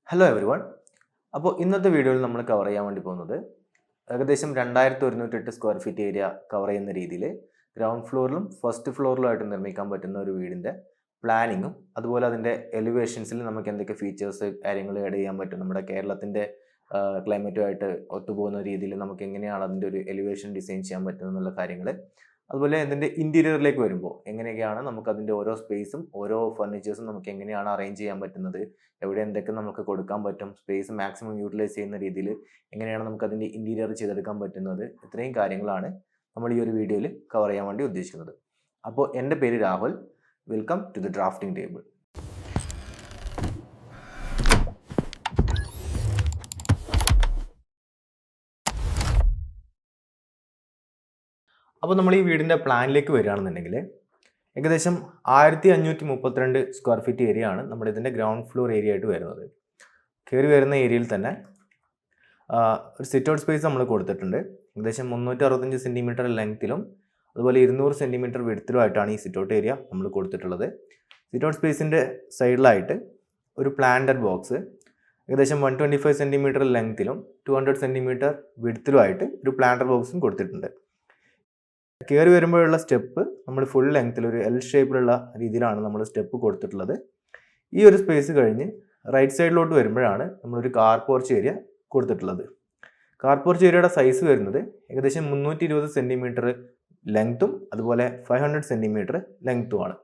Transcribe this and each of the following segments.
Hello every one. അപ്പോൾ ഇന്നത്തെ വീഡിയോയിൽ നമ്മൾ കവർ ചെയ്യാൻ വേണ്ടി പോകുന്നത് ഏകദേശം 2108 സ്ക്വയർ ഫീറ്റ് ഏരിയ കവർ ചെയ്യുന്ന രീതിയിൽ ഗ്രൗണ്ട് ഫ്ലോറിലും ഫസ്റ്റ് ഫ്ലോറിലുമായിട്ട് നിർമ്മിക്കാൻ പറ്റുന്ന ഒരു വീടിൻ്റെ പ്ലാനിങ്ങും അതുപോലെ അതിൻ്റെ എലിവേഷൻസിൽ നമുക്ക് എന്തൊക്കെ ഫീച്ചേഴ്സ് കാര്യങ്ങൾ ആഡ് ചെയ്യാൻ പറ്റും, നമ്മുടെ കേരളത്തിൻ്റെ ക്ലൈമറ്റുമായിട്ട് ഒത്തുപോകുന്ന രീതിയിൽ നമുക്ക് എങ്ങനെയാണ് അതിൻ്റെ ഒരു എലിവേഷൻ ഡിസൈൻ ചെയ്യാൻ പറ്റുന്നത് എന്നുള്ള കാര്യങ്ങൾ, അതുപോലെ അതിൻ്റെ ഇൻറ്റീരിയറിലേക്ക് വരുമ്പോൾ എങ്ങനെയൊക്കെയാണ് നമുക്ക് അതിൻ്റെ ഓരോ സ്പേസും ഓരോ ഫർണിച്ചേഴ്സും നമുക്ക് എങ്ങനെയാണ് അറേഞ്ച് ചെയ്യാൻ പറ്റുന്നത്, എവിടെ എന്തൊക്കെ നമുക്ക് കൊടുക്കാൻ പറ്റും, സ്പേസ് മാക്സിമം യൂട്ടിലൈസ് ചെയ്യുന്ന രീതിയിൽ എങ്ങനെയാണ് നമുക്ക് അതിൻ്റെ ഇൻറ്റീരിയർ ചെയ്തെടുക്കാൻ പറ്റുന്നത്, ഇത്രയും കാര്യങ്ങളാണ് നമ്മൾ ഈ ഒരു വീഡിയോയിൽ കവർ ചെയ്യാൻ വേണ്ടി ഉദ്ദേശിക്കുന്നത്. അപ്പോൾ എൻ്റെ പേര് Rahul. Welcome to the drafting table. അപ്പോൾ നമ്മൾ ഈ വീടിൻ്റെ പ്ലാനിലേക്ക് വരികയാണെന്നുണ്ടെങ്കിൽ ഏകദേശം 1532 സ്ക്വയർ ഫീറ്റ് ഏരിയ ആണ് നമ്മുടെ ഇതിൻ്റെ ഗ്രൗണ്ട് ഫ്ലോർ ഏരിയ ആയിട്ട് വരുന്നത്. കയറി വരുന്ന ഏരിയയിൽ തന്നെ ഒരു സിറ്റ് ഔട്ട് സ്പേസ് നമ്മൾ കൊടുത്തിട്ടുണ്ട്. ഏകദേശം 365 സെൻറ്റിമീറ്റർ ലെങ്ത്തിലും അതുപോലെ 200 സെൻറ്റിമീറ്റർ വിഡ്ത്തിലുമായിട്ടാണ് ഈ സിറ്റ് ഔട്ട് ഏരിയ നമ്മൾ കൊടുത്തിട്ടുള്ളത്. സിറ്റ് ഔട്ട് സ്പേസിൻ്റെ സൈഡിലായിട്ട് ഒരു പ്ലാന്റഡ് ബോക്സ് ഏകദേശം 125 സെൻറ്റിമീറ്റർ ലെങ്ത്തിലും 200 സെൻറ്റിമീറ്റർ വിഡ്ത്തിലുമായിട്ട് ഒരു പ്ലാന്റഡ് ബോക്സും കൊടുത്തിട്ടുണ്ട്. കയറി വരുമ്പോഴുള്ള സ്റ്റെപ്പ് നമ്മൾ ഫുൾ ലെങ്ത്തിൽ ഒരു എൽ ഷേപ്പിലുള്ള രീതിയിലാണ് നമ്മൾ സ്റ്റെപ്പ് കൊടുത്തിട്ടുള്ളത്. ഈ ഒരു സ്പേസ് കഴിഞ്ഞ് റൈറ്റ് സൈഡിലോട്ട് വരുമ്പോഴാണ് നമ്മളൊരു കാർ പോർച്ച് ഏരിയ കൊടുത്തിട്ടുള്ളത്. കാർ പോർച്ച് ഏരിയയുടെ സൈസ് വരുന്നത് ഏകദേശം 320 സെൻറ്റിമീറ്റർ ലെങ്ത്തും അതുപോലെ 500 സെൻറ്റിമീറ്റർ ലെങ്ത്തുമാണ്.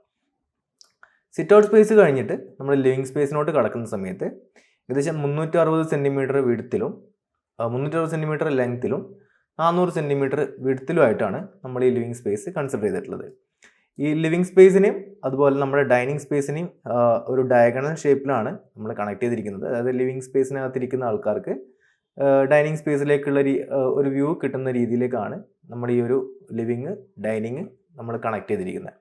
സിറ്റ് ഔട്ട് സ്പേസ് കഴിഞ്ഞിട്ട് നമ്മൾ ലിവിങ് സ്പേസിനോട്ട് കടക്കുന്ന സമയത്ത് ഏകദേശം 360 സെൻറ്റിമീറ്റർ വിഡ്ത്തിലും 360 സെൻറ്റിമീറ്റർ ലെങ്ത്തിലും 400 സെൻറ്റിമീറ്റർ വിഡ്ത്തിലുമായിട്ടാണ് നമ്മൾ ഈ ലിവിങ് സ്പേസ് കൺസിഡർ ചെയ്തിട്ടുള്ളത്. ഈ ലിവിങ് സ്പേസിനെയും അതുപോലെ നമ്മുടെ ഡൈനിങ് സ്പേസിനെയും ഒരു ഡയഗണൽ ഷേപ്പിലാണ് നമ്മൾ കണക്ട് ചെയ്തിരിക്കുന്നത്. അതായത് ലിവിങ് സ്പേസിനകത്തിരിക്കുന്ന ആൾക്കാർക്ക് ഡൈനിങ് സ്പേസിലേക്കുള്ള ഒരു വ്യൂ കിട്ടുന്ന രീതിയിലേക്കാണ് നമ്മൾ ഈ ഒരു ലിവിങ് ഡൈനിങ് നമ്മൾ കണക്ട് ചെയ്തിരിക്കുന്നത്.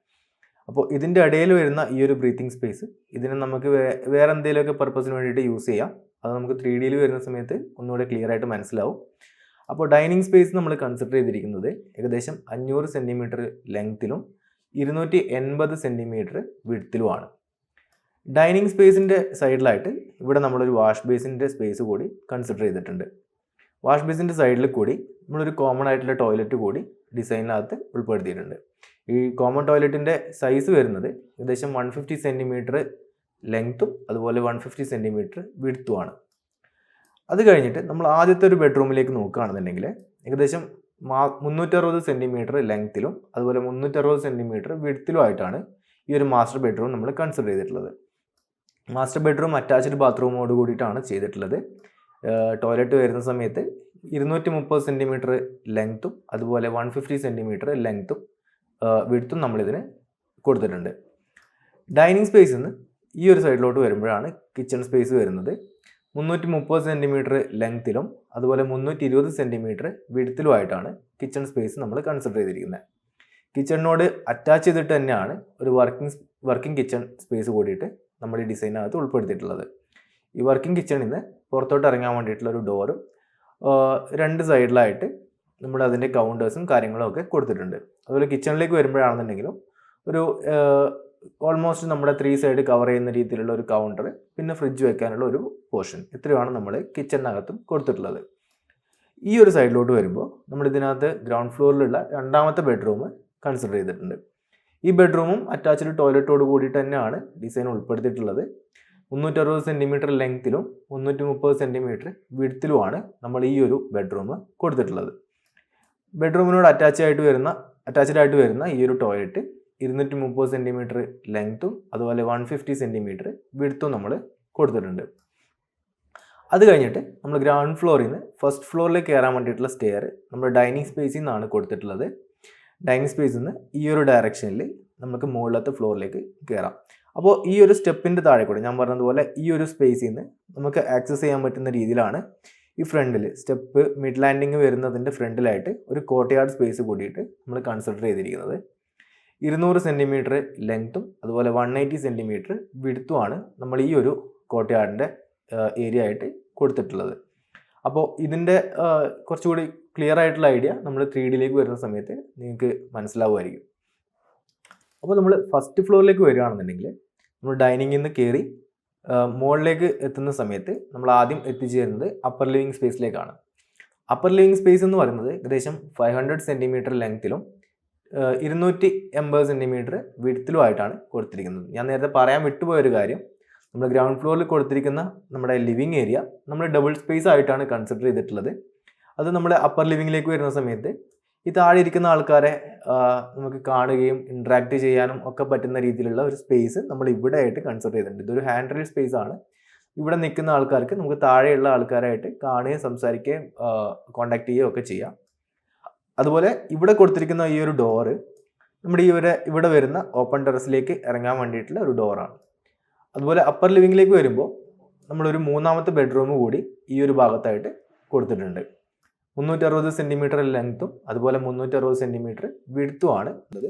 അപ്പോൾ ഇതിൻ്റെ ഇടയിൽ വരുന്ന ഈ ഒരു ബ്രീത്തിങ് സ്പേസ് ഇതിനെ നമുക്ക് വേറെ എന്തെങ്കിലുമൊക്കെ പർപ്പസിന് വേണ്ടിയിട്ട് യൂസ് ചെയ്യാം. അത് നമുക്ക് 3Dയിൽ വരുന്ന സമയത്ത് ഒന്നുകൂടെ ക്ലിയർ ആയിട്ട് മനസ്സിലാവും. അപ്പോൾ ഡൈനിങ് സ്പേസ് നമ്മൾ കൺസിഡർ ചെയ്തിരിക്കുന്നത് ഏകദേശം 500 സെൻറ്റിമീറ്റർ ലെങ്ത്തിലും 280 സെൻറ്റിമീറ്റർ വിഡ്ത്തിലുമാണ്. ഡൈനിങ് സ്പേസിൻ്റെ സൈഡിലായിട്ട് ഇവിടെ നമ്മളൊരു വാഷ് ബേസിൻ്റെ സ്പേസ് കൂടി കൺസിഡർ ചെയ്തിട്ടുണ്ട്. വാഷ് ബേസിൻ്റെ സൈഡിൽ കൂടി നമ്മളൊരു കോമൺ ആയിട്ടുള്ള ടോയ്ലറ്റ് കൂടി ഡിസൈനിനകത്ത് ഉൾപ്പെടുത്തിയിട്ടുണ്ട്. ഈ കോമൺ ടോയ്ലറ്റിൻ്റെ സൈസ് വരുന്നത് ഏകദേശം 150 സെൻറ്റിമീറ്റർ ലെങ്ത്തും അതുപോലെ 150 സെൻറ്റിമീറ്റർ വിഡ്ത്തുമാണ്. അത് കഴിഞ്ഞിട്ട് നമ്മൾ ആദ്യത്തെ ഒരു ബെഡ്റൂമിലേക്ക് നോക്കുകയാണെന്നുണ്ടെങ്കിൽ ഏകദേശം 360 സെൻറ്റിമീറ്റർ ലെങ്ത്തിലും അതുപോലെ 360 സെൻറ്റിമീറ്റർ വിഡ്ത്തിലുമായിട്ടാണ് ഈ ഒരു മാസ്റ്റർ ബെഡ്റൂം നമ്മൾ കൺസിഡർ ചെയ്തിട്ടുള്ളത്. മാസ്റ്റർ ബെഡ്റൂം അറ്റാച്ച്ഡ് ബാത്റൂമോട് കൂടിയിട്ടാണ് ചെയ്തിട്ടുള്ളത്. ടോയ്ലറ്റ് വരുന്ന സമയത്ത് 230 സെൻറ്റിമീറ്റർ ലെങ്ത്തും അതുപോലെ 150 സെൻറ്റിമീറ്റർ ലെങ്ത്തും വിഡ്ത്തും നമ്മളിതിന് കൊടുത്തിട്ടുണ്ട്. ഡൈനിങ് സ്പേസിൽ നിന്ന് ഈ ഒരു സൈഡിലോട്ട് വരുമ്പോഴാണ് കിച്ചൺ സ്പേസ് വരുന്നത്. 330 സെൻറ്റിമീറ്റർ ലെങ്ത്തിലും അതുപോലെ 320 സെൻറ്റിമീറ്റർ വിഡ്ത്തിലുമായിട്ടാണ് കിച്ചൺ സ്പേസ് നമ്മൾ കൺസിഡർ ചെയ്തിരിക്കുന്നത്. കിച്ചണിനോട് അറ്റാച്ച് ചെയ്തിട്ട് തന്നെയാണ് ഒരു വർക്കിംഗ് കിച്ചൺ സ്പേസ് കൂടിയിട്ട് നമ്മൾ ഈ ഡിസൈനകത്ത് ഉൾപ്പെടുത്തിയിട്ടുള്ളത്. ഈ വർക്കിംഗ് കിച്ചണിൽ നിന്ന് പുറത്തോട്ട് ഇറങ്ങാൻ വേണ്ടിയിട്ടുള്ള ഒരു ഡോറും രണ്ട് സൈഡിലായിട്ട് നമ്മൾ അതിൻ്റെ കൗണ്ടേഴ്സും കാര്യങ്ങളും ഒക്കെ കൊടുത്തിട്ടുണ്ട്. അതുപോലെ കിച്ചണിലേക്ക് വരുമ്പോഴാണെന്നുണ്ടെങ്കിലും ഒരു ഓൾമോസ്റ്റ് നമ്മുടെ 3 സൈഡ് കവർ ചെയ്യുന്ന രീതിയിലുള്ള ഒരു കൗണ്ടർ, പിന്നെ ഫ്രിഡ്ജ് വെക്കാനുള്ള ഒരു പോർഷൻ, ഇത്രയുമാണ് നമ്മൾ കിച്ചണിനകത്തും കൊടുത്തിട്ടുള്ളത്. ഈ ഒരു സൈഡിലോട്ട് വരുമ്പോൾ നമ്മൾ ഇതിനകത്ത് ഗ്രൗണ്ട് ഫ്ലോറിലുള്ള രണ്ടാമത്തെ ബെഡ്റൂം കൺസിഡർ ചെയ്തിട്ടുണ്ട്. ഈ ബെഡ്റൂമും അറ്റാച്ച്ഡ് ടോയ്ലറ്റോട് കൂടിയിട്ട് തന്നെയാണ് ഡിസൈൻ ഉൾപ്പെടുത്തിയിട്ടുള്ളത്. 360 സെൻറ്റിമീറ്റർ ലെങ്ത്തിലും 330 സെൻറ്റിമീറ്റർ വിഡ്ത്തിലുമാണ് നമ്മൾ ഈ ഒരു ബെഡ്റൂം കൊടുത്തിട്ടുള്ളത്. ബെഡ്റൂമിനോട് അറ്റാച്ച്ഡ് ആയിട്ട് വരുന്ന ഈ ഒരു ടോയ്ലറ്റ് 230 സെൻറ്റിമീറ്റർ ലെങ്ത്തും അതുപോലെ 150 സെൻറ്റിമീറ്റർ വിഡ്ത്തും നമ്മൾ കൊടുത്തിട്ടുണ്ട്. അത് കഴിഞ്ഞിട്ട് നമ്മൾ ഗ്രൗണ്ട് ഫ്ലോറിൽ നിന്ന് ഫസ്റ്റ് ഫ്ലോറിലേക്ക് കയറാൻ വേണ്ടിയിട്ടുള്ള സ്റ്റെയർ നമ്മൾ ഡൈനിങ് സ്പേസിൽ നിന്നാണ് കൊടുത്തിട്ടുള്ളത്. ഡൈനിങ് സ്പേസിൽ നിന്ന് ഈ ഒരു ഡയറക്ഷനിൽ നമുക്ക് മുകളിലത്തെ ഫ്ലോറിലേക്ക് കയറാം. അപ്പോൾ ഈ ഒരു സ്റ്റെപ്പിൻ്റെ താഴെ കൂടെ ഞാൻ പറഞ്ഞതുപോലെ ഈ ഒരു സ്പേസിൽ നിന്ന് നമുക്ക് ആക്സസ് ചെയ്യാൻ പറ്റുന്ന രീതിയിലാണ് ഈ ഫ്രണ്ടിൽ സ്റ്റെപ്പ് മിഡ് ലാൻഡിങ് വരുന്നതിൻ്റെ ഫ്രണ്ടിലായിട്ട് ഒരു കോർട്ട്യാർഡ് സ്പേസ് കൂടിയിട്ട് നമ്മൾ കൺസിഡർ ചെയ്തിരിക്കുന്നത്. 200 സെൻറ്റിമീറ്റർ ലെങ്ത്തും അതുപോലെ 180 സെൻറ്റിമീറ്റർ വിഡ്ത്തുമാണ് നമ്മൾ ഈ ഒരു കോർട്ട്യാർഡിൻ്റെ ഏരിയ ആയിട്ട് കൊടുത്തിട്ടുള്ളത്. അപ്പോൾ ഇതിൻ്റെ കുറച്ചുകൂടി ക്ലിയർ ആയിട്ടുള്ള ഐഡിയ നമ്മൾ 3Dയിലേക്ക് വരുന്ന സമയത്ത് നിങ്ങൾക്ക് മനസ്സിലാവുമായിരിക്കും. അപ്പോൾ നമ്മൾ ഫസ്റ്റ് ഫ്ലോറിലേക്ക് വരികയാണെന്നുണ്ടെങ്കിൽ നമ്മൾ ഡൈനിങ്ങിൽ നിന്ന് കയറി മുകളിലേക്ക് എത്തുന്ന സമയത്ത് നമ്മൾ ആദ്യം എത്തിച്ചേരുന്നത് അപ്പർ ലിവിങ് സ്പേസിലേക്കാണ്. അപ്പർ ലിവിങ് സ്പേസ് എന്ന് പറയുന്നത് ഏകദേശം 500 സെൻറ്റിമീറ്റർ ലെങ്ത്തിലും 280 സെൻറ്റിമീറ്റർ വിഡ്ത്തിലുമായിട്ടാണ് കൊടുത്തിരിക്കുന്നത്. ഞാൻ നേരത്തെ പറയാൻ വിട്ടുപോയൊരു കാര്യം, നമ്മൾ ഗ്രൗണ്ട് ഫ്ലോറിൽ കൊടുത്തിരിക്കുന്ന നമ്മുടെ ലിവിങ് ഏരിയ നമ്മൾ ഡബിൾ സ്പേസ് ആയിട്ടാണ് കൺസിഡർ ചെയ്തിട്ടുള്ളത്. അത് നമ്മൾ അപ്പർ ലിവിങ്ങിലേക്ക് വരുന്ന സമയത്ത് ഈ താഴെ ഇരിക്കുന്ന ആൾക്കാരെ നമുക്ക് കാണുകയും ഇൻട്രാക്ട് ചെയ്യാനും ഒക്കെ പറ്റുന്ന രീതിയിലുള്ള ഒരു സ്പേസ് നമ്മൾ ഇവിടെ ആയിട്ട് കൺസിഡർ ചെയ്തിട്ടുണ്ട്. ഇതൊരു ഹാൻഡ് റെയിൽ സ്പേസ് ആണ്. ഇവിടെ നിൽക്കുന്ന ആൾക്കാർക്ക് നമുക്ക് താഴെയുള്ള ആൾക്കാരായിട്ട് കാണുകയും സംസാരിക്കുകയും കോണ്ടാക്ട് ചെയ്യുകയും ഒക്കെ ചെയ്യാം. അതുപോലെ ഇവിടെ കൊടുത്തിരിക്കുന്ന ഈ ഒരു ഡോറ് നമ്മുടെ ഇവിടെ വരുന്ന ഓപ്പൺ ടെറസിലേക്ക് ഇറങ്ങാൻ വേണ്ടിയിട്ടുള്ള ഒരു ഡോറാണ്. അതുപോലെ അപ്പർ ലിവിങ്ങിലേക്ക് വരുമ്പോൾ നമ്മളൊരു മൂന്നാമത്തെ ബെഡ്റൂം കൂടി ഈ ഒരു ഭാഗത്തായിട്ട് കൊടുത്തിട്ടുണ്ട്. 360 സെൻറ്റിമീറ്റർ ലെങ്ത്തും അതുപോലെ 360 സെൻറ്റിമീറ്റർ വിഡ്ത്തുമാണ് ഉള്ളത്.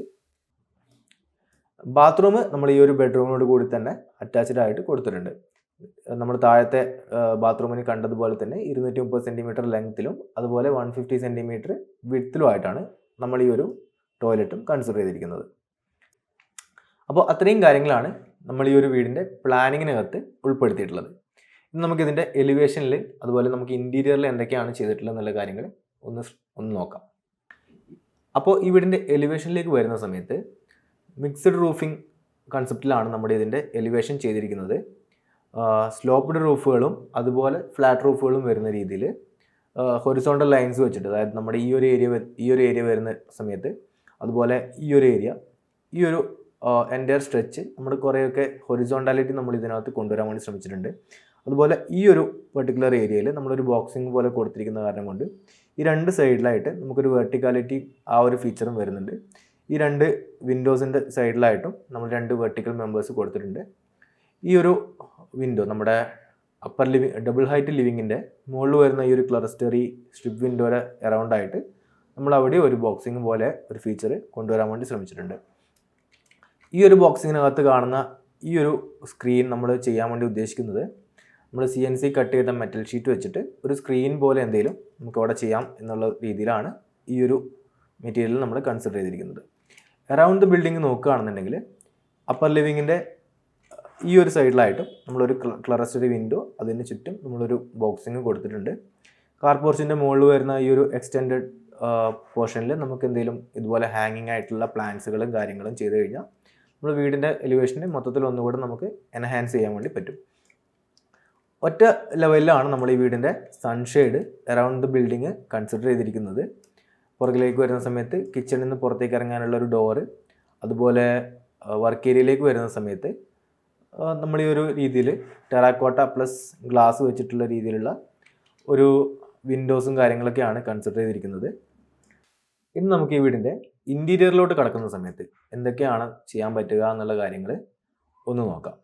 ബാത്റൂം നമ്മൾ ഈ ഒരു ബെഡ്റൂമിനോട് കൂടി തന്നെ അറ്റാച്ച്ഡ് ആയിട്ട് കൊടുത്തിട്ടുണ്ട്. നമ്മൾ താഴത്തെ ബാത്റൂമിന് കണ്ടതുപോലെ തന്നെ 230 സെൻറ്റിമീറ്റർ ലെങ്ത്തിലും അതുപോലെ 150 സെൻറ്റിമീറ്റർ വിഡ്ത്തിലുമായിട്ടാണ് നമ്മൾ ഈ ഒരു ടോയ്ലറ്റും കൺസിഡർ ചെയ്തിരിക്കുന്നത്. അപ്പോൾ അത്രയും കാര്യങ്ങളാണ് നമ്മൾ ഈ ഒരു വീടിൻ്റെ പ്ലാനിങ്ങിനകത്ത് ഉൾപ്പെടുത്തിയിട്ടുള്ളത്. ഇന്ന് നമുക്കിതിൻ്റെ എലിവേഷനിൽ അതുപോലെ നമുക്ക് ഇൻറ്റീരിയറിൽ എന്തൊക്കെയാണ് ചെയ്തിട്ടുള്ളത് എന്നുള്ള കാര്യങ്ങൾ ഒന്ന് നോക്കാം. അപ്പോൾ ഈ വീടിൻ്റെ എലിവേഷനിലേക്ക് വരുന്ന സമയത്ത് മിക്സഡ് റൂഫിംഗ് കൺസെപ്റ്റിലാണ് നമ്മുടെ ഇതിൻ്റെ എലിവേഷൻ ചെയ്തിരിക്കുന്നത്. സ്ലോപ്പ്ഡ് റൂഫുകളും അതുപോലെ ഫ്ലാറ്റ് റൂഫുകളും വരുന്ന രീതിയിൽ ഹൊറിസോണ്ടൽ ലൈൻസ് വെച്ചിട്ട്, അതായത് നമ്മുടെ ഈ ഒരു ഏരിയ വരുന്ന സമയത്ത് അതുപോലെ ഈ ഒരു എൻ്റയർ സ്ട്രെച്ച് നമ്മൾ കുറേയൊക്കെ ഹൊറിസോണ്ടാലിറ്റി നമ്മൾ ഇതിനകത്ത് കൊണ്ടുവരാൻ വേണ്ടി ശ്രമിച്ചിട്ടുണ്ട്. അതുപോലെ ഈ ഒരു പെർട്ടിക്കുലർ ഏരിയയിൽ നമ്മളൊരു ബോക്സിംഗ് പോലെ കൊടുത്തിരിക്കുന്ന കാരണം കൊണ്ട് ഈ രണ്ട് സൈഡിലായിട്ട് നമുക്കൊരു വെർട്ടിക്കാലിറ്റി ആ ഒരു ഫീച്ചറും വരുന്നുണ്ട്. ഈ രണ്ട് വിൻഡോസിൻ്റെ സൈഡിലായിട്ടും നമ്മൾ 2 വെർട്ടിക്കൽ മെമ്പേഴ്സ് കൊടുത്തിട്ടുണ്ട്. ഈ ഒരു വിൻഡോ നമ്മുടെ അപ്പർ ഡബിൾ ഹൈറ്റ് ലിവിങ്ങിൻ്റെ മുകളിൽ വരുന്ന ഈ ഒരു ക്ലസ്റ്ററി സ്ട്രിപ്പ് വിൻഡോയുടെ അറൗണ്ടായിട്ട് നമ്മൾ അവിടെ ഒരു ബോക്സിംഗ് പോലെ ഒരു ഫീച്ചർ കൊണ്ടുവരാൻ വേണ്ടി ശ്രമിച്ചിട്ടുണ്ട്. ഈ ഒരു ബോക്സിങ്ങിനകത്ത് കാണുന്ന ഈ ഒരു സ്ക്രീൻ നമ്മൾ ചെയ്യാൻ വേണ്ടി ഉദ്ദേശിക്കുന്നത് നമ്മൾ CNC കട്ട് ചെയ്ത മെറ്റൽ ഷീറ്റ് വെച്ചിട്ട് ഒരു സ്ക്രീൻ പോലെ എന്തെങ്കിലും നമുക്ക് അവിടെ ചെയ്യാം എന്നുള്ള രീതിയിലാണ് ഈ ഒരു മെറ്റീരിയൽ നമ്മൾ കൺസിഡർ ചെയ്തിരിക്കുന്നത്. അറൗണ്ട് ദ ബിൽഡിംഗ് നോക്കുകയാണെന്നുണ്ടെങ്കിൽ അപ്പർ ലിവിങ്ങിൻ്റെ ഈ ഒരു സൈഡിലായിട്ടും നമ്മളൊരു ക്ലസ്റ്ററി വിൻഡോ, അതിന് ചുറ്റും നമ്മളൊരു ബോക്സിങ് കൊടുത്തിട്ടുണ്ട്. കാർ പോർച്ചിൻ്റെ മുകളിൽ വരുന്ന ഈ ഒരു എക്സ്റ്റെൻഡഡ് പോർഷനിൽ നമുക്ക് എന്തെങ്കിലും ഇതുപോലെ ഹാങ്ങിങ് ആയിട്ടുള്ള പ്ലാന്റ്സുകളും കാര്യങ്ങളും ചെയ്ത് കഴിഞ്ഞാൽ നമ്മൾ വീടിൻ്റെ എലിവേഷനെ മൊത്തത്തിൽ ഒന്നുകൂടെ നമുക്ക് എൻഹാൻസ് ചെയ്യാൻ വേണ്ടി പറ്റും. ഒറ്റ ലെവലിലാണ് നമ്മൾ ഈ വീടിൻ്റെ sunshade around the building consider ചെയ്തിരിക്കുന്നത്. പുറകിലേക്ക് വരുന്ന സമയത്ത് കിച്ചണിൽ നിന്ന് പുറത്തേക്ക് ഇറങ്ങാനുള്ള ഒരു ഡോറ്, അതുപോലെ വർക്ക് ഏരിയയിലേക്ക് വരുന്ന സമയത്ത് നമ്മൾ ഈ ഒരു രീതിയിൽ ടെറാക്കോട്ട പ്ലസ് ഗ്ലാസ് വെച്ചിട്ടുള്ള രീതിയിലുള്ള ഒരു വിൻഡോസും കാര്യങ്ങളൊക്കെയാണ് കൺസിഡർ ചെയ്തിരിക്കുന്നത്. ഇനി നമുക്ക് ഈ വീടിൻ്റെ ഇൻറ്റീരിയറിലോട്ട് കടക്കുന്ന സമയത്ത് എന്തൊക്കെയാണ് ചെയ്യാൻ പറ്റുക എന്നുള്ള കാര്യങ്ങൾ ഒന്ന് നോക്കാം.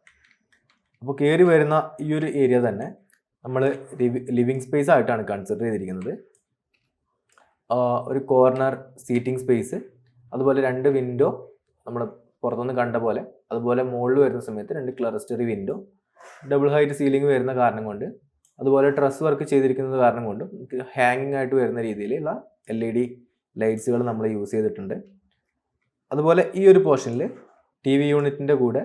അപ്പോൾ കയറി വരുന്ന ഈ ഒരു ഏരിയ തന്നെ നമ്മൾ ലിവിങ് സ്പേസ് ആയിട്ടാണ് കൺസിഡർ ചെയ്തിരിക്കുന്നത്. ഒരു കോർണർ സീറ്റിംഗ് സ്പേസ്, അതുപോലെ 2 വിൻഡോ നമ്മൾ പുറത്തുനിന്ന് കണ്ട പോലെ, അതുപോലെ മുകളിൽ വരുന്ന സമയത്ത് 2 ക്ലസ്റ്ററി വിൻഡോ, ഡബിൾ ഹൈറ്റ് സീലിംഗ് വരുന്ന കാരണം കൊണ്ട്, അതുപോലെ ട്രസ് വർക്ക് ചെയ്തിരിക്കുന്നത് കാരണം കൊണ്ടും ഹാങ്ങിങ് ആയിട്ട് വരുന്ന രീതിയിലുള്ള LED ലൈറ്റ്സുകൾ നമ്മൾ യൂസ് ചെയ്തിട്ടുണ്ട്. അതുപോലെ ഈ ഒരു പോർഷനിൽ TV യൂണിറ്റിൻ്റെ കൂടെ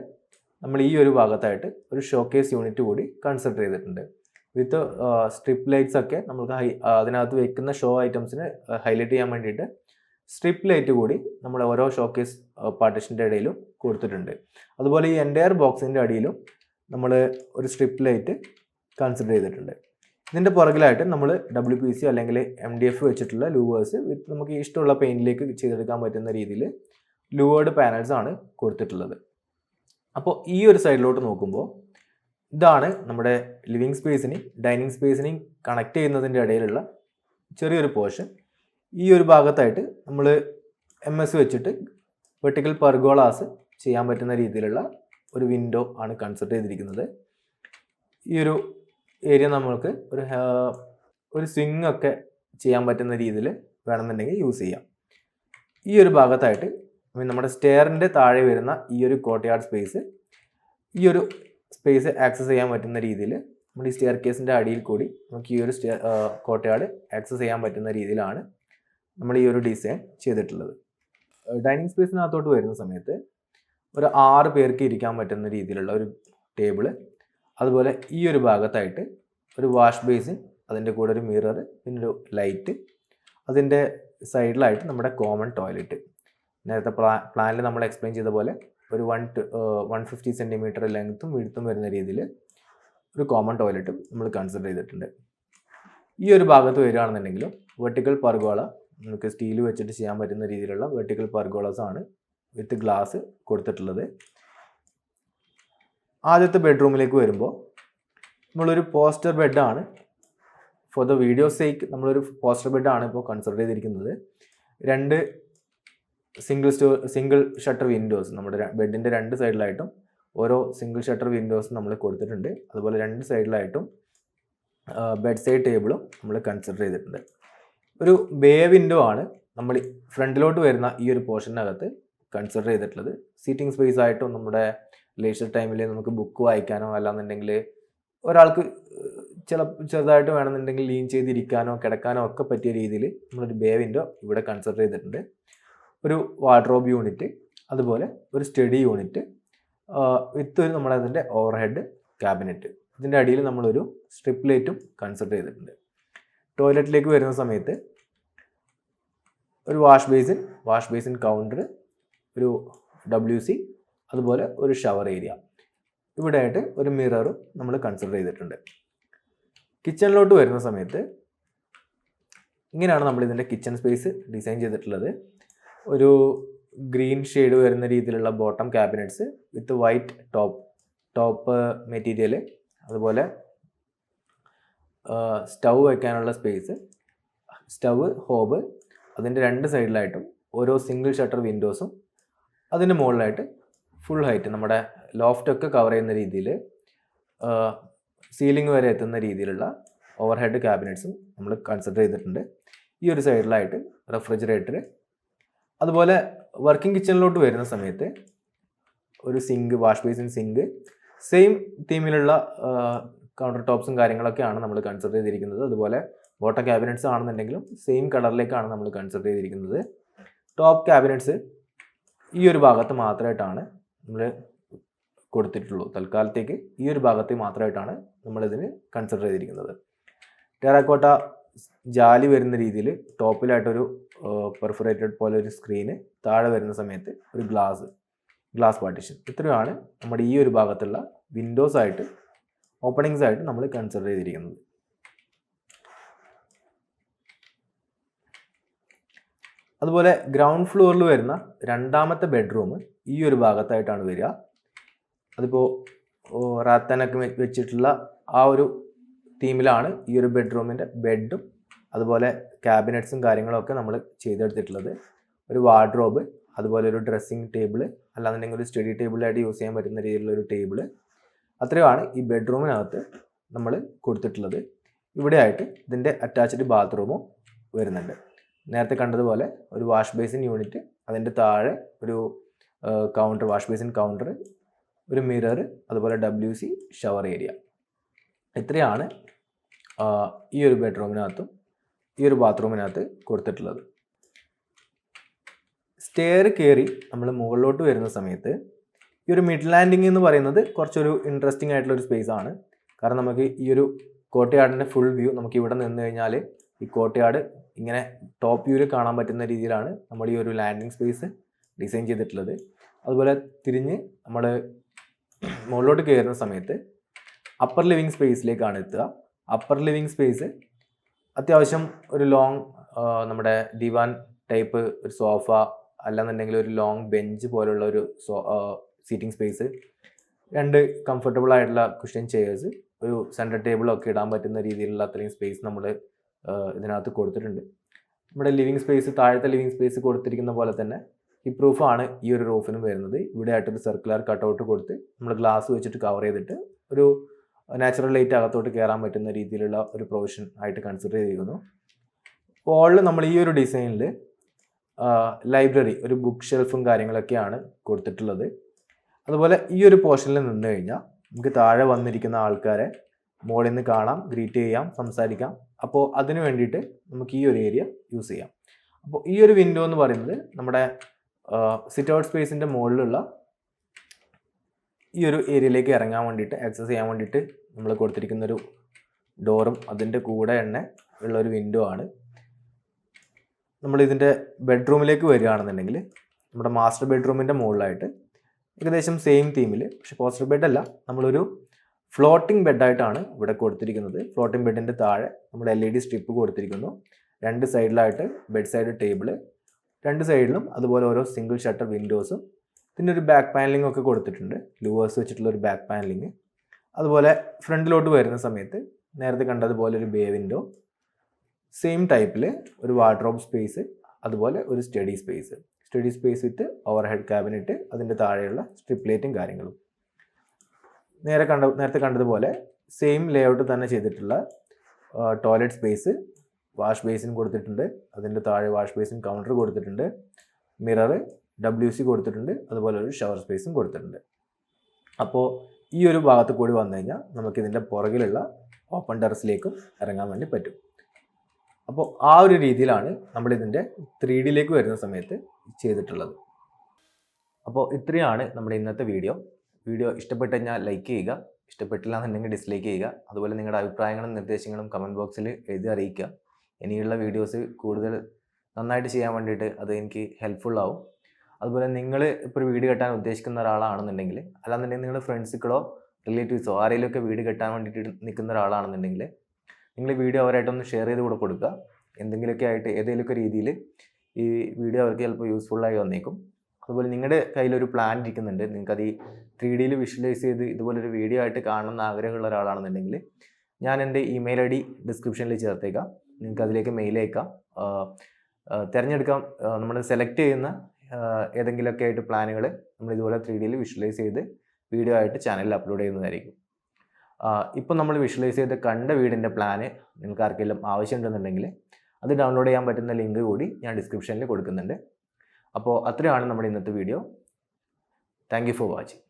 നമ്മൾ ഈ ഒരു ഭാഗത്തായിട്ട് ഒരു ഷോക്കേസ് യൂണിറ്റ് കൂടി കൺസിഡർ ചെയ്തിട്ടുണ്ട്. വിത്ത് സ്ട്രിപ്പ് ലൈറ്റ്സ് ഒക്കെ നമുക്ക് അതിനകത്ത് വെക്കുന്ന ഷോ ഐറ്റംസിനെ ഹൈലൈറ്റ് ചെയ്യാൻ വേണ്ടിയിട്ട് സ്ട്രിപ്പ് ലൈറ്റ് കൂടി നമ്മൾ ഓരോ ഷോക്കേസ് പാർട്ടീഷൻ്റെ ഇടയിലും കൊടുത്തിട്ടുണ്ട്. അതുപോലെ ഈ എൻ്റയർ ബോക്സിൻ്റെ അടിയിലും നമ്മൾ ഒരു സ്ട്രിപ്പ് ലൈറ്റ് കൺസിഡർ ചെയ്തിട്ടുണ്ട്. ഇതിൻ്റെ പുറകിലായിട്ട് നമ്മൾ WPC അല്ലെങ്കിൽ MDF വെച്ചിട്ടുള്ള ലൂവേഴ്സ് വിത്ത് നമുക്ക് ഇഷ്ടമുള്ള പെയിൻറ്റിലേക്ക് ചെയ്തെടുക്കാൻ പറ്റുന്ന രീതിയിൽ ലൂവേർഡ് പാനൽസ് ആണ് കൊടുത്തിട്ടുള്ളത്. അപ്പോൾ ഈ ഒരു സൈഡിലോട്ട് നോക്കുമ്പോൾ ഇതാണ് നമ്മുടെ ലിവിങ് സ്പേസിനെയും ഡൈനിങ് സ്പേസിനെയും കണക്ട് ചെയ്യുന്നതിൻ്റെ ഇടയിലുള്ള ചെറിയൊരു പോർഷൻ. ഈ ഒരു ഭാഗത്തായിട്ട് നമ്മൾ MS വെച്ചിട്ട് വെർട്ടിക്കൽ പെർഗോളാസ് ചെയ്യാൻ പറ്റുന്ന രീതിയിലുള്ള ഒരു വിൻഡോ ആണ് കൺസിഡർ ചെയ്തിരിക്കുന്നത്. ഈ ഒരു ഏരിയ നമ്മൾക്ക് ഒരു സ്വിങ് ഒക്കെ ചെയ്യാൻ പറ്റുന്ന രീതിയിൽ വേണമെന്നുണ്ടെങ്കിൽ യൂസ് ചെയ്യാം. ഈ ഒരു ഭാഗത്തായിട്ട് നമ്മുടെ സ്റ്റെയറിൻ്റെ താഴെ വരുന്ന ഈ ഒരു കോർട്ട്യാർഡ് സ്പേസ്, ഈ ഒരു സ്പേസ് ആക്സസ് ചെയ്യാൻ പറ്റുന്ന രീതിയിൽ നമ്മൾ ഈ സ്റ്റെയർ കേസിൻ്റെ അടിയിൽ കൂടി നമുക്ക് ഈ ഒരു കോർട്ട്യാർഡ് ആക്സസ് ചെയ്യാൻ പറ്റുന്ന രീതിയിലാണ് നമ്മൾ ഈ ഒരു ഡിസൈൻ ചെയ്തിട്ടുള്ളത്. ഡൈനിങ് സ്പേസിനകത്തോട്ട് വരുന്ന സമയത്ത് ഒരു 6 പേർക്ക് ഇരിക്കാൻ പറ്റുന്ന രീതിയിലുള്ള ഒരു ടേബിള്, അതുപോലെ ഈ ഒരു ഭാഗത്തായിട്ട് ഒരു വാഷ് ബേസിൻ, അതിൻ്റെ കൂടെ ഒരു മിറർ, പിന്നെ ഒരു ലൈറ്റ്, അതിൻ്റെ സൈഡിലായിട്ട് നമ്മുടെ കോമൺ ടോയ്ലറ്റ്. നേരത്തെ പ്ലാനിൽ നമ്മൾ എക്സ്പ്ലെയിൻ ചെയ്ത പോലെ ഒരു 150 സെൻറ്റിമീറ്റർ ലെങ്ത്തും വിഡ്ത്തും വരുന്ന രീതിയിൽ ഒരു കോമൺ ടോയ്ലറ്റും നമ്മൾ കൺസിഡർ ചെയ്തിട്ടുണ്ട്. ഈ ഒരു ഭാഗത്ത് വരികയാണെന്നുണ്ടെങ്കിലും വെർട്ടിക്കൽ പർഗോള നമുക്ക് സ്റ്റീൽ വെച്ചിട്ട് ചെയ്യാൻ പറ്റുന്ന രീതിയിലുള്ള വെർട്ടിക്കൽ പർഗോളസ് ആണ് വിത്ത് ഗ്ലാസ് കൊടുത്തിട്ടുള്ളത്. ആദ്യത്തെ ബെഡ്റൂമിലേക്ക് വരുമ്പോൾ നമ്മളൊരു പോസ്റ്റർ ബെഡാണ്, ഫോർ ദ വീഡിയോ സേക്ക് നമ്മളൊരു പോസ്റ്റർ ബെഡാണ് ഇപ്പോൾ കൺസിഡർ ചെയ്തിരിക്കുന്നത്. 2 സിംഗിൾ ഷട്ടർ വിൻഡോസ് നമ്മുടെ ബെഡിൻ്റെ 2 സൈഡിലായിട്ടും ഓരോ സിംഗിൾ ഷട്ടർ വിൻഡോസ് നമ്മൾ കൊടുത്തിട്ടുണ്ട്. അതുപോലെ 2 സൈഡിലായിട്ടും ബെഡ് സൈഡ് ടേബിളും നമ്മൾ കൺസിഡർ ചെയ്തിട്ടുണ്ട്. ഒരു ബേ വിൻഡോ ആണ് നമ്മൾ ഫ്രണ്ടിലോട്ട് വരുന്ന ഈ ഒരു പോർഷനകത്ത് കൺസിഡർ ചെയ്തിട്ടുള്ളത്. സീറ്റിംഗ് സ്പേസ് ആയിട്ടും നമ്മുടെ ലേഷർ ടൈമിൽ നമുക്ക് ബുക്ക് വായിക്കാനോ അല്ലാന്നുണ്ടെങ്കിൽ ഒരാൾക്ക് ചെറുതായിട്ട് വേണമെന്നുണ്ടെങ്കിൽ ലീൻ ചെയ്തിരിക്കാനോ കിടക്കാനോ ഒക്കെ പറ്റിയ രീതിയിൽ നമ്മളൊരു ബേ വിൻഡോ ഇവിടെ കൺസിഡർ ചെയ്തിട്ടുണ്ട്. ഒരു വാർഡ്രോബ് യൂണിറ്റ്, അതുപോലെ ഒരു സ്റ്റഡി യൂണിറ്റ് വിത്ത് നമ്മളതിൻ്റെ ഓവർ ഹെഡ് ക്യാബിനറ്റ്. ഇതിൻ്റെ അടിയിൽ നമ്മളൊരു സ്ട്രിപ്പ് ലൈറ്റും കൺസിഡർ ചെയ്തിട്ടുണ്ട്. ടോയ്ലറ്റിലേക്ക് വരുന്ന സമയത്ത് ഒരു വാഷ് ബേസിൻ കൗണ്ടർ, ഒരു WC, അതുപോലെ ഒരു ഷവർ ഏരിയ. ഇവിടെയായിട്ട് ഒരു മിററും നമ്മൾ കൺസിഡർ ചെയ്തിട്ടുണ്ട്. കിച്ചണിലോട്ട് വരുന്ന സമയത്ത് ഇങ്ങനെയാണ് നമ്മൾ ഇതിൻ്റെ കിച്ചൺ സ്പേസ് ഡിസൈൻ ചെയ്തിട്ടുള്ളത്. ഒരു ഗ്രീൻ ഷെയ്ഡ് വരുന്ന രീതിയിലുള്ള ബോട്ടം ക്യാബിനറ്റ്സ് വിത്ത് വൈറ്റ് ടോപ്പ് മെറ്റീരിയൽ, അതുപോലെ സ്റ്റൗ വയ്ക്കാനുള്ള സ്പേസ്, ഹോബ്, അതിൻ്റെ 2 സൈഡിലായിട്ടും ഓരോ സിംഗിൾ ഷട്ടർ വിൻഡോസും, അതിൻ്റെ മുകളിലായിട്ട് ഫുൾ ഹൈറ്റ് നമ്മുടെ ലോഫ്റ്റൊക്കെ കവർ ചെയ്യുന്ന രീതിയിൽ സീലിംഗ് വരെ എത്തുന്ന രീതിയിലുള്ള ഓവർ ഹെഡ് ക്യാബിനറ്റ്സും നമ്മൾ കൺസിഡർ ചെയ്തിട്ടുണ്ട്. ഈ ഒരു സൈഡിലായിട്ട് റെഫ്രിജറേറ്റർ. അതുപോലെ വർക്കിംഗ് കിച്ചണിലോട്ട് വരുന്ന സമയത്ത് ഒരു sink, wash basin sink, same തീമിലുള്ള കൗണ്ടർ ടോപ്സും കാര്യങ്ങളൊക്കെയാണ് നമ്മൾ കൺസിഡർ ചെയ്തിരിക്കുന്നത്. അതുപോലെ ബോട്ടം ക്യാബിനറ്റ്സ് ആണെന്നുണ്ടെങ്കിലും സെയിം കളറിലേക്കാണ് നമ്മൾ കൺസിഡർ ചെയ്തിരിക്കുന്നത്. ടോപ്പ് ക്യാബിനറ്റ്സ് ഈ ഒരു ഭാഗത്ത് മാത്രമായിട്ടാണ് നമ്മൾ കൊടുത്തിട്ടുള്ളൂ. തൽക്കാലത്തേക്ക് ഈ ഒരു ഭാഗത്ത് മാത്രമായിട്ടാണ് നമ്മളിതിന് കൺസിഡർ ചെയ്തിരിക്കുന്നത്. ടെറാക്കോട്ട ജാലി വരുന്ന രീതിയിൽ ടോപ്പിലായിട്ടൊരു പെർഫറേറ്റഡ് പോലെ ഒരു സ്ക്രീന്, താഴെ വരുന്ന സമയത്ത് ഒരു ഗ്ലാസ് പാർട്ടീഷൻ. ഇത്രയുമാണ് നമ്മുടെ ഈ ഒരു ഭാഗത്തുള്ള വിൻഡോസ് ആയിട്ട്, ഓപ്പണിങ്സ് ആയിട്ട് നമ്മൾ കൺസിഡർ ചെയ്തിരിക്കുന്നത്. അതുപോലെ ഗ്രൗണ്ട് ഫ്ലോറിൽ വരുന്ന രണ്ടാമത്തെ ബെഡ്റൂം ഈ ഒരു ഭാഗത്തായിട്ടാണ് വരിക. അതിപ്പോൾ റാത്താനൊക്കെ വെച്ചിട്ടുള്ള ആ ഒരു തീമിലാണ് ഈ ഒരു ബെഡ്റൂമിൻ്റെ ബെഡും അതുപോലെ ക്യാബിനറ്റ്സും കാര്യങ്ങളൊക്കെ നമ്മൾ ചെയ്തെടുത്തിട്ടുള്ളത്. ഒരു വാർഡ്രോബ്, അതുപോലെ ഒരു ഡ്രസ്സിങ് ടേബിൾ, അല്ലാന്നുണ്ടെങ്കിൽ ഒരു സ്റ്റഡി ടേബിളായിട്ട് യൂസ് ചെയ്യാൻ പറ്റുന്ന രീതിയിലുള്ള ഒരു ടേബിൾ. അത്രയുമാണ് ഈ ബെഡ്റൂമിനകത്ത് നമ്മൾ കൊടുത്തിട്ടുള്ളത്. ഇവിടെയായിട്ട് ഇതിൻ്റെ അറ്റാച്ച്ഡ് ബാത്റൂമും വരുന്നുണ്ട്. നേരത്തെ കണ്ടതുപോലെ ഒരു വാഷ് ബേസിൻ യൂണിറ്റ്, അതിൻ്റെ താഴെ ഒരു കൗണ്ടർ, വാഷ് ബേസിൻ കൗണ്ടർ, ഒരു മിറർ, അതുപോലെ WC ഷവർ ഏരിയ. ഇത്രയാണ് ഈ ഒരു ബെഡ്റൂമിനകത്തും ഈ ഒരു ബാത്റൂമിനകത്ത് കൊടുത്തിട്ടുള്ളത്. സ്റ്റെയർ കയറി നമ്മൾ മുകളിലോട്ട് വരുന്ന സമയത്ത് ഈ ഒരു മിഡ് ലാൻഡിങ് എന്ന് പറയുന്നത് കുറച്ചൊരു ഇൻട്രസ്റ്റിംഗ് ആയിട്ടുള്ളൊരു സ്പേസ് ആണ്. കാരണം നമുക്ക് ഈ ഒരു കോർട്ട്യാർഡിൻ്റെ ഫുൾ വ്യൂ നമുക്ക് ഇവിടെ നിന്ന് കഴിഞ്ഞാൽ ഈ കോർട്ട്യാർഡ് ഇങ്ങനെ ടോപ്പ് വ്യൂവിൽ കാണാൻ പറ്റുന്ന രീതിയിലാണ് നമ്മൾ ഈ ഒരു ലാൻഡിങ് സ്പേസ് ഡിസൈൻ ചെയ്തിട്ടുള്ളത്. അതുപോലെ തിരിഞ്ഞ് നമ്മൾ മുകളിലോട്ട് കയറുന്ന സമയത്ത് അപ്പർ ലിവിങ് സ്പേസിലേക്കാണ് എത്തുക. അപ്പർ ലിവിങ് സ്പേസ് അത്യാവശ്യം ഒരു ലോങ് നമ്മുടെ ദിവാൻ ടൈപ്പ് ഒരു സോഫ, അല്ലാന്നുണ്ടെങ്കിൽ ഒരു ലോങ് ബെഞ്ച് പോലുള്ള ഒരു സീറ്റിംഗ് സ്പേസ്, 2 കംഫർട്ടബിൾ ആയിട്ടുള്ള കുഷൻ ചെയേഴ്സ്, ഒരു സെൻറ്റർ ടേബിളൊക്കെ ഇടാൻ പറ്റുന്ന രീതിയിലുള്ള അത്രയും സ്പേസ് നമ്മൾ ഇതിനകത്ത് കൊടുത്തിട്ടുണ്ട്. നമ്മുടെ ലിവിങ് സ്പേസ്, താഴത്തെ ലിവിങ് സ്പേസ് കൊടുത്തിരിക്കുന്ന പോലെ തന്നെ ഈ പ്രൂഫാണ് ഈ ഒരു റൂഫിനും വരുന്നത്. ഇവിടെ ആയിട്ടൊരു സർക്കുലർ കട്ടൗട്ട് കൊടുത്ത് നമ്മൾ ഗ്ലാസ് വെച്ചിട്ട് കവർ ചെയ്തിട്ട് ഒരു നാച്ചുറൽ ലൈറ്റ് അകത്തോട്ട് കയറാൻ പറ്റുന്ന രീതിയിലുള്ള ഒരു പ്രൊവിഷൻ ആയിട്ട് കൺസിഡർ ചെയ്തിരിക്കുന്നു. വാളിൽ നമ്മൾ ഈ ഒരു ഡിസൈനിൽ ലൈബ്രറി, ഒരു ബുക്ക് ഷെൽഫും കാര്യങ്ങളൊക്കെയാണ് കൊടുത്തിട്ടുള്ളത്. അതുപോലെ ഈ ഒരു പോർഷനിൽ നിന്ന് കഴിഞ്ഞാൽ നമുക്ക് താഴെ വന്നിരിക്കുന്ന ആൾക്കാരെ മുകളിൽ നിന്ന് കാണാം, ഗ്രീറ്റ് ചെയ്യാം, സംസാരിക്കാം. അപ്പോൾ അതിന് വേണ്ടിയിട്ട് നമുക്ക് ഈ ഒരു ഏരിയ യൂസ് ചെയ്യാം. അപ്പോൾ ഈ ഒരു വിൻഡോ എന്ന് പറയുന്നത് നമ്മുടെ സിറ്റ് ഔട്ട് സ്പേസിൻ്റെ മുകളിലുള്ള ഈ ഒരു ഏരിയയിലേക്ക് ഇറങ്ങാൻ വേണ്ടിയിട്ട് ആക്സസ് ചെയ്യാൻ വേണ്ടിയിട്ട് നമ്മൾ കൊടുത്തിരിക്കുന്നൊരു ഡോറും അതിൻ്റെ കൂടെ തന്നെ ഉള്ളൊരു വിൻഡോ ആണ്. നമ്മളിതിൻ്റെ ബെഡ്റൂമിലേക്ക് വരികയാണെന്നുണ്ടെങ്കിൽ നമ്മുടെ മാസ്റ്റർ ബെഡ്റൂമിൻ്റെ മുകളിലായിട്ട് ഏകദേശം സെയിം തീമിൽ, പക്ഷെ പോസ്റ്റർ ബെഡല്ല, നമ്മളൊരു ഫ്ലോട്ടിംഗ് ബെഡായിട്ടാണ് ഇവിടെ കൊടുത്തിരിക്കുന്നത്. ഫ്ലോട്ടിംഗ് ബെഡിൻ്റെ താഴെ നമ്മൾ LED സ്ട്രിപ്പ് കൊടുത്തിരിക്കുന്നു. 2 സൈഡിലായിട്ട് ബെഡ് സൈഡ് ടേബിള്, 2 സൈഡിലും അതുപോലെ ഓരോ സിംഗിൾ ഷട്ടർ വിൻഡോസും, പിന്നെ ഒരു ബാക്ക് പാനലിംഗ് ഒക്കെ കൊടുത്തിട്ടുണ്ട്, ലൂവേഴ്സ് വെച്ചിട്ടുള്ള ഒരു ബാക്ക് പാനലിംഗ്. അതുപോലെ ഫ്രണ്ടിലോട്ട് വരുന്ന സമയത്ത് നേരത്തെ കണ്ടതുപോലെ ഒരു ബേ വിൻഡോ, സെയിം ടൈപ്പിൽ ഒരു വാർഡ്രോബ് സ്പേസ്, അതുപോലെ ഒരു സ്റ്റഡി സ്പേസ് വിത്ത് ഓവർ ഹെഡ് ക്യാബിനറ്റ്, അതിൻ്റെ താഴെയുള്ള സ്ട്രിപ്പ് ലൈറ്റും കാര്യങ്ങളും. നേരത്തെ കണ്ടതുപോലെ സെയിം ലേഔട്ട് തന്നെ ചെയ്തിട്ടുള്ള ടോയ്ലറ്റ് സ്പേസ്, വാഷ് ബേസിൻ കൊടുത്തിട്ടുണ്ട്, അതിൻ്റെ താഴെ വാഷ് ബേസിൻ കൗണ്ടർ കൊടുത്തിട്ടുണ്ട്, മിറർ, WC കൊടുത്തിട്ടുണ്ട്, അതുപോലെ ഒരു ഷവർ സ്പേസും കൊടുത്തിട്ടുണ്ട്. അപ്പോൾ ഈ ഒരു ഭാഗത്ത് കൂടി വന്നു കഴിഞ്ഞാൽ നമുക്കിതിൻ്റെ പുറകിലുള്ള ഓപ്പൺ ടെറസിലേക്കും ഇറങ്ങാൻ വേണ്ടി പറ്റും. അപ്പോൾ ആ ഒരു രീതിയിലാണ് നമ്മളിതിൻ്റെ 3Dയിലേക്ക് വരുന്ന സമയത്ത് ചെയ്തിട്ടുള്ളത്. അപ്പോൾ ഇത്രയാണ് നമ്മുടെ ഇന്നത്തെ വീഡിയോ ഇഷ്ടപ്പെട്ട് കഴിഞ്ഞാൽ ലൈക്ക് ചെയ്യുക, ഇഷ്ടപ്പെട്ടില്ല എന്നുണ്ടെങ്കിൽ ഡിസ്ലൈക്ക് ചെയ്യുക. അതുപോലെ നിങ്ങളുടെ അഭിപ്രായങ്ങളും നിർദ്ദേശങ്ങളും കമൻറ്റ് ബോക്സിൽ എഴുതി അറിയിക്കുക. ഇനിയുള്ള വീഡിയോസ് കൂടുതൽ നന്നായിട്ട് ചെയ്യാൻ വേണ്ടിയിട്ട് അത് എനിക്ക് ഹെൽപ്ഫുള്ളാവും. അതുപോലെ നിങ്ങൾ ഇപ്പോൾ ഒരു വീട് കെട്ടാൻ ഉദ്ദേശിക്കുന്ന ഒരാളാണെന്നുണ്ടെങ്കിൽ, അല്ലാന്നുണ്ടെങ്കിൽ നിങ്ങളുടെ ഫ്രണ്ട്സുകളോ റിലേറ്റീവ്സോ ആരെങ്കിലുമൊക്കെ വീട് കെട്ടാൻ വേണ്ടിയിട്ട് നിൽക്കുന്ന ഒരാളാണെന്നുണ്ടെങ്കിൽ നിങ്ങൾ വീഡിയോ അവരായിട്ടൊന്ന് ഷെയർ ചെയ്ത് കൂടെ കൊടുക്കുക. എന്തെങ്കിലുമൊക്കെ ആയിട്ട് ഏതെങ്കിലുമൊക്കെ രീതിയിൽ ഈ വീഡിയോ അവർക്ക് ചിലപ്പോൾ യൂസ്ഫുള്ളായി വന്നേക്കും. അതുപോലെ നിങ്ങളുടെ കയ്യിലൊരു പ്ലാൻ ഇരിക്കുന്നുണ്ട്, നിങ്ങൾക്കത് ഈ 3Dയിൽ വിഷ്വലൈസ് ചെയ്ത് ഇതുപോലൊരു വീഡിയോ ആയിട്ട് കാണണമെന്ന് ആഗ്രഹമുള്ള ഒരാളാണെന്നുണ്ടെങ്കിൽ ഞാൻ എൻ്റെ ഇമെയിൽ ID ഡിസ്ക്രിപ്ഷനിൽ ചേർത്തേക്കാം. നിങ്ങൾക്ക് അതിലേക്ക് മെയിൽ അയക്കാം. തിരഞ്ഞെടുക്കാം. നമ്മൾ സെലക്ട് ചെയ്യുന്ന ഏതെങ്കിലുമൊക്കെ ആയിട്ട് പ്ലാനുകൾ നമ്മൾ ഇതുപോലെ 3Dയിൽ വിഷ്വലൈസ് ചെയ്ത് വീഡിയോ ആയിട്ട് ചാനലിൽ അപ്ലോഡ് ചെയ്യുന്നതായിരിക്കും. ഇപ്പം നമ്മൾ വിഷ്വലൈസ് ചെയ്ത് കണ്ട വീടിൻ്റെ പ്ലാന് നിങ്ങൾക്ക് ആർക്കെങ്കിലും ആവശ്യമുണ്ടെന്നുണ്ടെങ്കിൽ അത് ഡൗൺലോഡ് ചെയ്യാൻ പറ്റുന്ന ലിങ്ക് കൂടി ഞാൻ ഡിസ്ക്രിപ്ഷനിൽ കൊടുക്കുന്നുണ്ട്. അപ്പോൾ അത്രയാണ് നമ്മുടെ ഇന്നത്തെ video. Thank you for watching.